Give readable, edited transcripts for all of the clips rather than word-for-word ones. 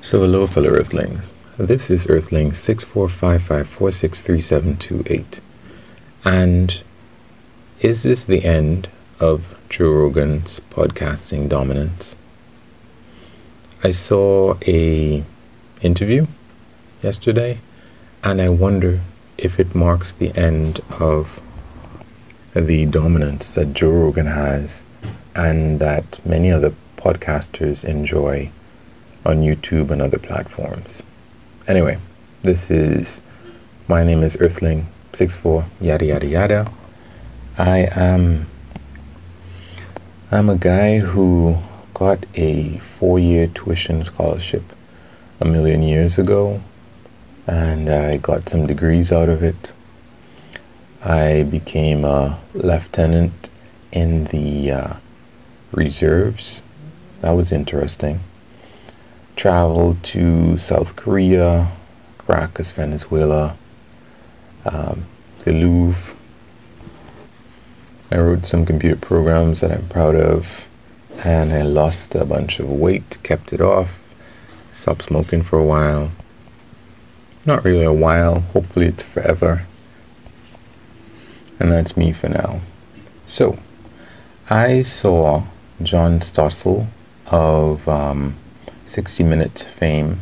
So hello fellow Earthlings, this is Earthling 6455463728, and is this the end of Joe Rogan's podcasting dominance? I saw a interview yesterday, and I wonder if it marks the end of the dominance that Joe Rogan has and that many other podcasters enjoy on YouTube and other platforms. Anyway, my name is Earthling64, yada yada yada. I'm a guy who got a 4-year tuition scholarship a million years ago, and I got some degrees out of it. I became a lieutenant in the reserves. That was interesting. Traveled to South Korea, Caracas, Venezuela, the Louvre. I wrote some computer programs that I'm proud of, and I lost a bunch of weight, kept it off, stopped smoking for a while. Not really a while, hopefully it's forever. And that's me for now. So, I saw John Stossel of 60 Minutes fame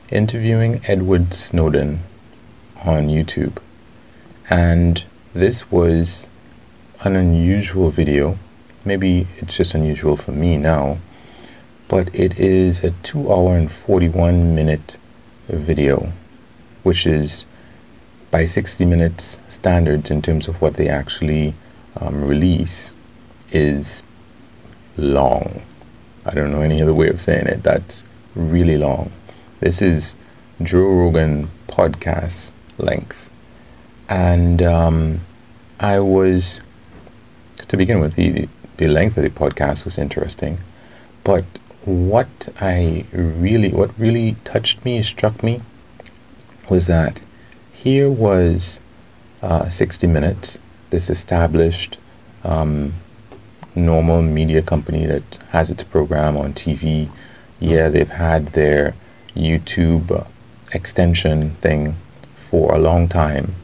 interviewing Edward Snowden on YouTube, and this was an unusual video. Maybe it's just unusual for me now, but it is a 2-hour and 41-minute video, which is by 60 Minutes standards in terms of what they actually release is long. I don't know any other way of saying it. That's really long. This is Joe Rogan podcast length. And to begin with, the length of the podcast was interesting. But what really touched me, struck me, was that here was 60 Minutes, this established normal media company that has its program on TV. Yeah, they've had their YouTube extension thing for a long time.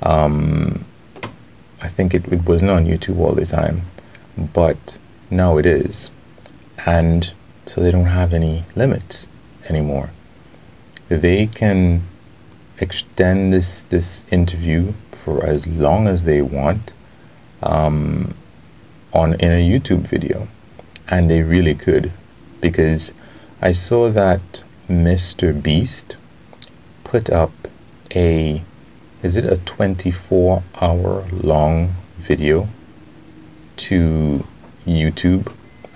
I think it wasn't on YouTube all the time, but now it is. And so they don't have any limits anymore. They can extend this interview for as long as they want in a YouTube video, and they really could, because I saw that Mr. Beast put up a 24-hour long video to YouTube.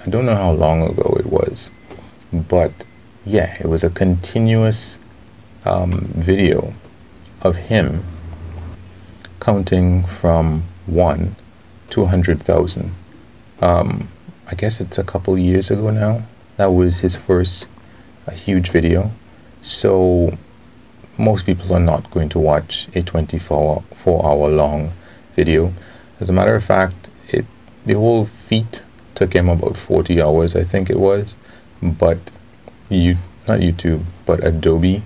I don't know how long ago it was, but yeah, it was a continuous video of him counting from 1 to 100,000. I guess it's a couple years ago now. That was his first huge video. So most people are not going to watch a 24-hour long video. As a matter of fact, the whole feat took him about 40 hours, I think it was. But not YouTube, but Adobe,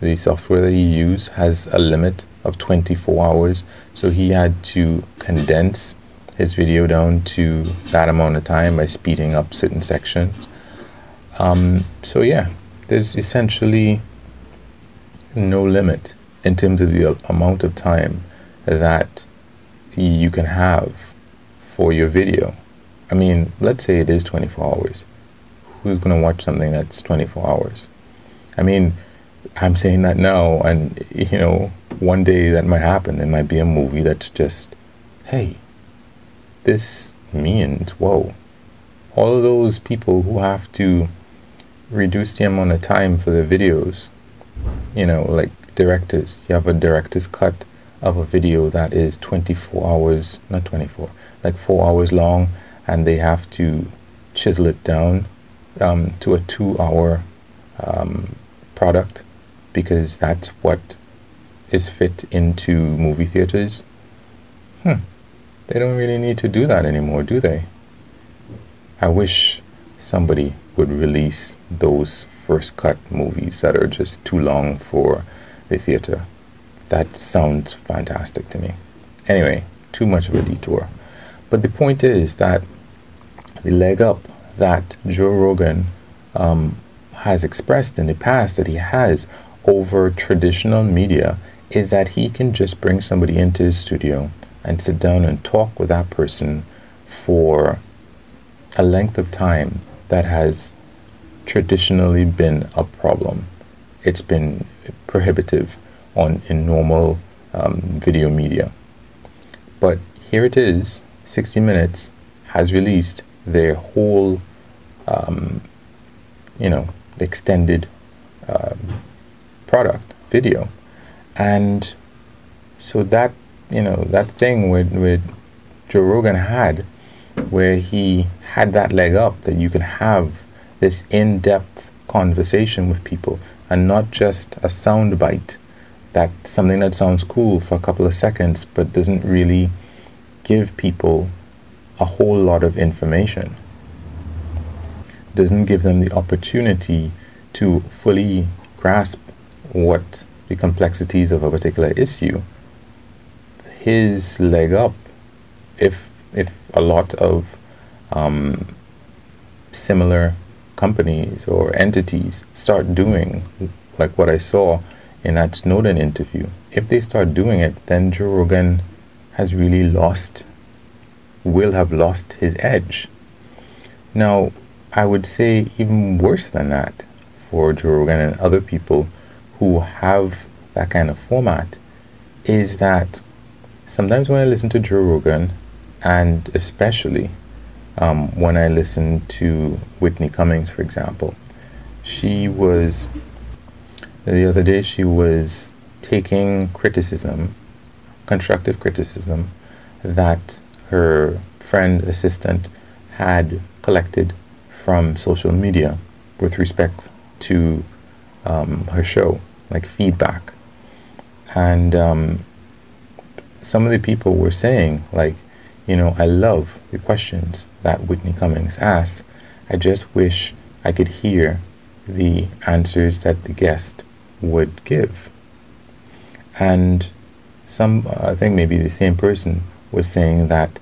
the software that he used, has a limit of 24 hours. So he had to condense his video down to that amount of time by speeding up certain sections. So yeah, there's essentially no limit in terms of the amount of time that you can have for your video. I mean, let's say it is 24 hours. Who's going to watch something that's 24 hours? I mean, I'm saying that now, and one day that might happen. There might be a movie that's just, hey, this means, whoa, all of those people who have to reduce the amount of time for their videos, like directors. You have a director's cut of a video that is 24 hours, not 24, like 4 hours long, and they have to chisel it down to a 2-hour product, because that's what is fit into movie theaters. They don't really need to do that anymore, do they? I wish somebody would release those first cut movies that are just too long for the theater. That sounds fantastic to me. Anyway, too much of a detour. But the point is that the leg up that Joe Rogan has expressed in the past that he has over traditional media is that he can just bring somebody into his studio and sit down and talk with that person for a length of time that has traditionally been a problem. It's been prohibitive in normal video media. But here it is, 60 Minutes has released their whole, extended product, video. And so that, that thing with Joe Rogan had, where he had that leg up, that you can have this in-depth conversation with people and not just a sound bite, that something that sounds cool for a couple of seconds but doesn't really give people a whole lot of information, doesn't give them the opportunity to fully grasp what the complexities of a particular issue. His leg up, if a lot of similar companies or entities start doing like what I saw in that Snowden interview, if they start doing it, then Joe Rogan has really will have lost his edge. Now, I would say even worse than that for Joe Rogan and other people who have that kind of format is that sometimes when I listen to Joe Rogan, and especially when I listen to Whitney Cummings, for example, the other day she was taking criticism, constructive criticism, that her assistant had collected from social media with respect to her show, like feedback. And some of the people were saying, like, I love the questions that Whitney Cummings asks. I just wish I could hear the answers that the guest would give. And I think maybe the same person was saying that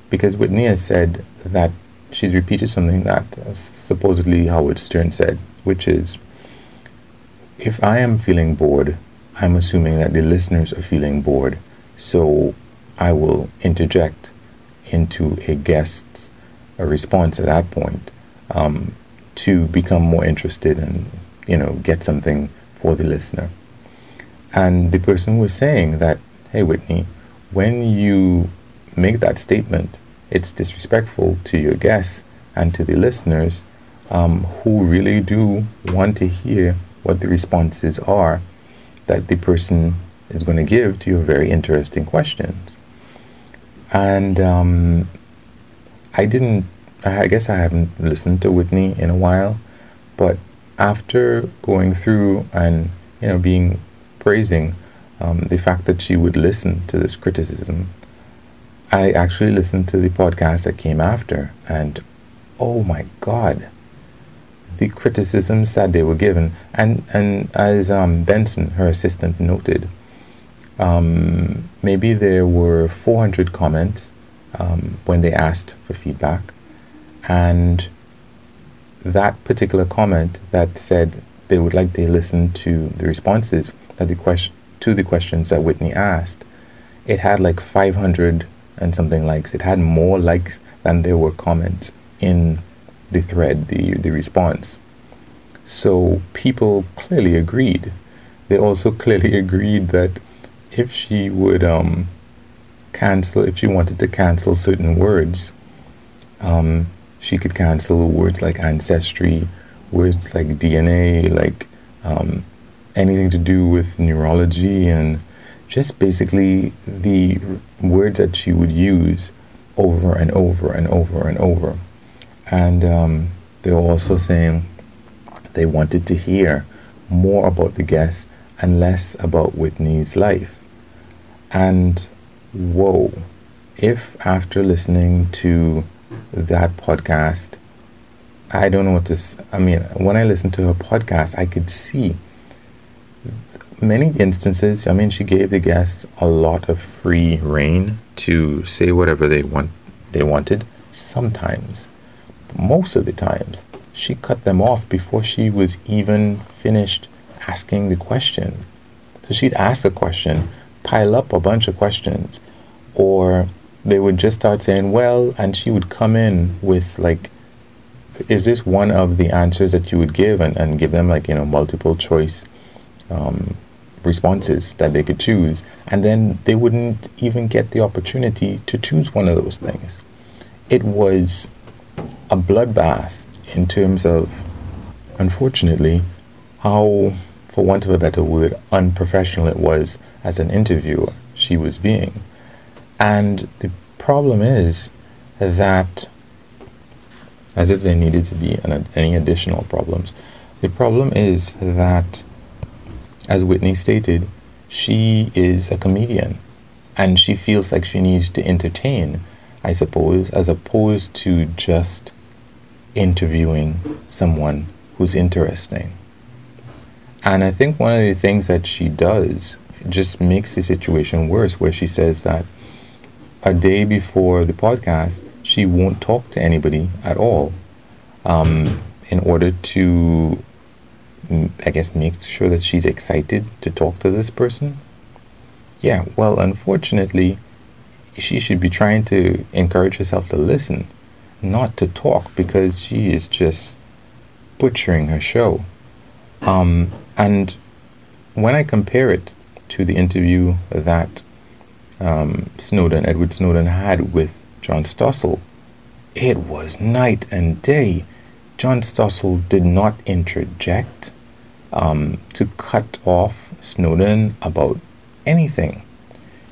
because Whitney has said that she's repeated something that supposedly Howard Stern said, which is, if I am feeling bored, I'm assuming that the listeners are feeling bored, so I will interject into a guest's response at that point to become more interested and, get something for the listener. And the person was saying that, hey, Whitney, when you make that statement, it's disrespectful to your guests and to the listeners who really do want to hear what the responses are that the person is going to give to your very interesting questions. And I guess I haven't listened to Whitney in a while, but after going through and, praising the fact that she would listen to this criticism, I actually listened to the podcast that came after, and oh my God, the criticisms that they were given, and as Benson, her assistant, noted, maybe there were 400 comments when they asked for feedback, and that particular comment that said they would like to listen to the responses to the questions that Whitney asked, it had like 500 and something likes. It had more likes than there were comments in the thread, the response. So people clearly agreed. They also clearly agreed that if she would if she wanted to cancel certain words, she could cancel words like ancestry, words like DNA, like anything to do with neurology, and just basically the words that she would use over and over and over and over. And they were also saying they wanted to hear more about the guest and less about Whitney's life. And whoa, if after listening to that podcast I don't know what to I mean, when I listened to her podcast, I could see many instances. I mean, she gave the guests a lot of free reign to say whatever they wanted. Sometimes, most of the times, she cut them off before she was even finished asking the question. So she'd ask a question, pile up a bunch of questions, or they would just start saying, well, and she would come in with like, is this one of the answers that you would give, and give them like, multiple choice responses that they could choose, and then they wouldn't even get the opportunity to choose one of those things. It was a bloodbath in terms of, unfortunately, how, for want of a better word, unprofessional it was as an interviewer she was being. And the problem is that, as if there needed to be any additional problems, the problem is that, as Whitney stated, she is a comedian and she feels like she needs to entertain, I suppose, as opposed to just interviewing someone who's interesting. And I think one of the things that she does just makes the situation worse, where she says that a day before the podcast, she won't talk to anybody at all, in order to, I guess, make sure that she's excited to talk to this person. Yeah, well, unfortunately, she should be trying to encourage herself to listen, not to talk, because she is just butchering her show. And when I compare it to the interview that Edward Snowden had with John Stossel, it was night and day. John Stossel did not interject to cut off Snowden about anything.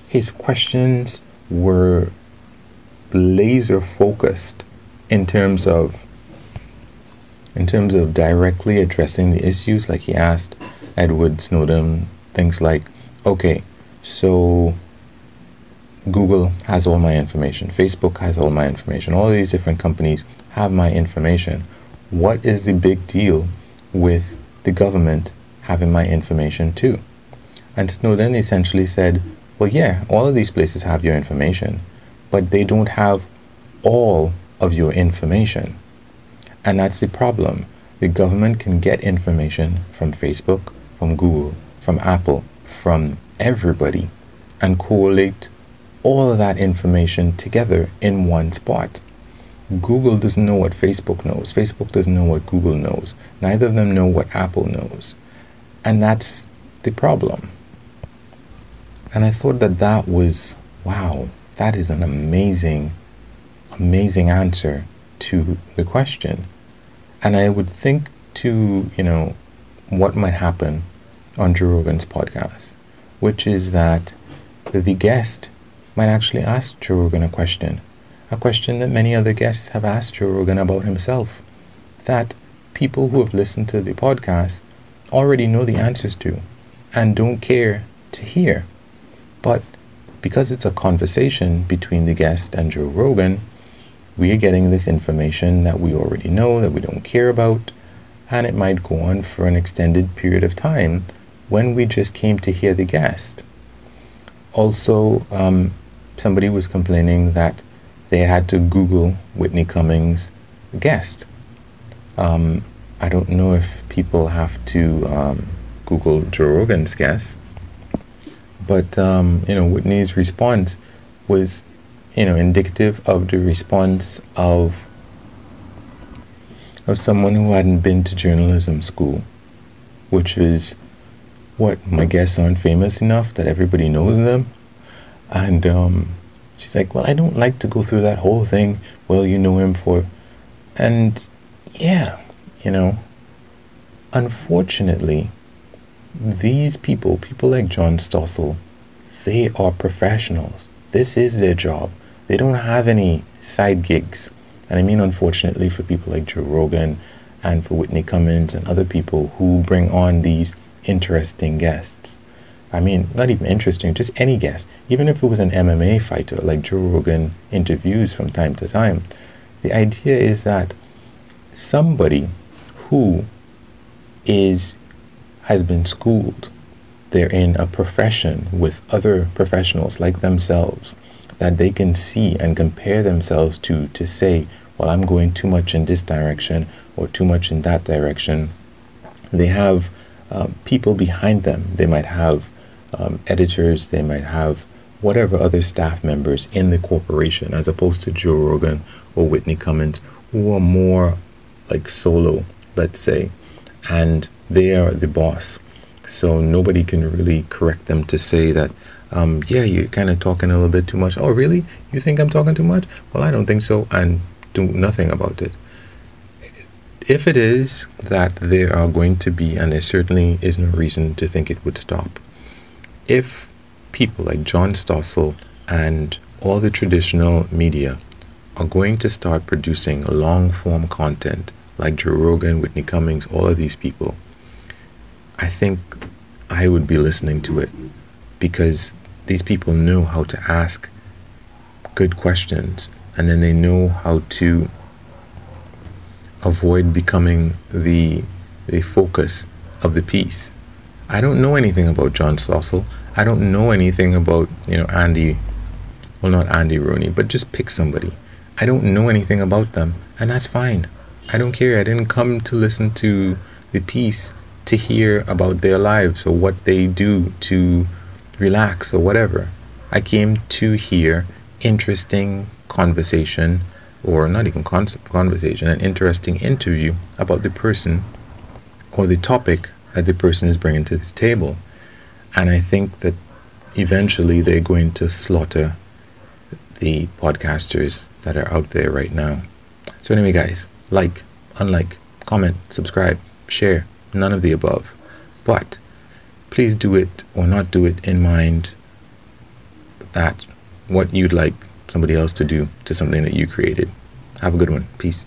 His questions were laser focused in terms of directly addressing the issues. Like, he asked Edward Snowden things like, okay, so Google has all my information, Facebook has all my information, all these different companies have my information. What is the big deal with the government having my information too? And Snowden essentially said, well, yeah, all of these places have your information, but they don't have all of your information. And that's the problem. The government can get information from Facebook, from Google, from Apple, from everybody, and correlate all of that information together in one spot. Google doesn't know what Facebook knows. Facebook doesn't know what Google knows. Neither of them know what Apple knows. And that's the problem. And I thought that was, wow, that is an amazing answer to the question. And I would think to, what might happen on Joe Rogan's podcast, which is that the guest might actually ask Joe Rogan a question that many other guests have asked Joe Rogan about himself, that people who have listened to the podcast already know the answers to and don't care to hear. But because it's a conversation between the guest and Joe Rogan, we are getting this information that we already know, that we don't care about, and it might go on for an extended period of time when we just came to hear the guest. Also, somebody was complaining that they had to Google Whitney Cummings' guest. I don't know if people have to Google Joe Rogan's guest, but Whitney's response was indicative of the response of someone who hadn't been to journalism school, which is, what, my guests aren't famous enough that everybody knows them? And she's like, well, I don't like to go through that whole thing. Well, you know him for... And yeah, unfortunately, these people like John Stossel, they are professionals. This is their job. They don't have any side gigs. And I mean, unfortunately, for people like Joe Rogan and for Whitney Cummings and other people who bring on these interesting guests. I mean, not even interesting, just any guest. Even if it was an MMA fighter like Joe Rogan interviews from time to time. The idea is that somebody who has been schooled. They're in a profession with other professionals like themselves that they can see and compare themselves to say, well, I'm going too much in this direction or too much in that direction. They have people behind them. They might have editors. They might have whatever other staff members in the corporation, as opposed to Joe Rogan or Whitney Cummings, who are more like solo, let's say, and they are the boss. So nobody can really correct them to say that, yeah, you're kind of talking a little bit too much. Oh, really? You think I'm talking too much? Well, I don't think so, and do nothing about it. If it is that there are going to be, and there certainly is no reason to think it would stop, if people like John Stossel and all the traditional media are going to start producing long-form content like Joe Rogan, Whitney Cummings, all of these people, I think I would be listening to it, because these people know how to ask good questions, and then they know how to avoid becoming the focus of the piece. I don't know anything about John Stossel. I don't know anything about, Andy, well, not Andy Rooney, but just pick somebody. I don't know anything about them, and that's fine. I don't care. I didn't come to listen to the piece to hear about their lives or what they do to relax or whatever. I came to hear interesting conversation, or not even conversation, an interesting interview about the person or the topic that the person is bringing to the table. And I think that eventually they're going to slaughter the podcasters that are out there right now. So anyway, guys, like, unlike, comment, subscribe, share, none of the above. But please do it or not do it in mind that what you'd like somebody else to do to something that you created. Have a good one. Peace.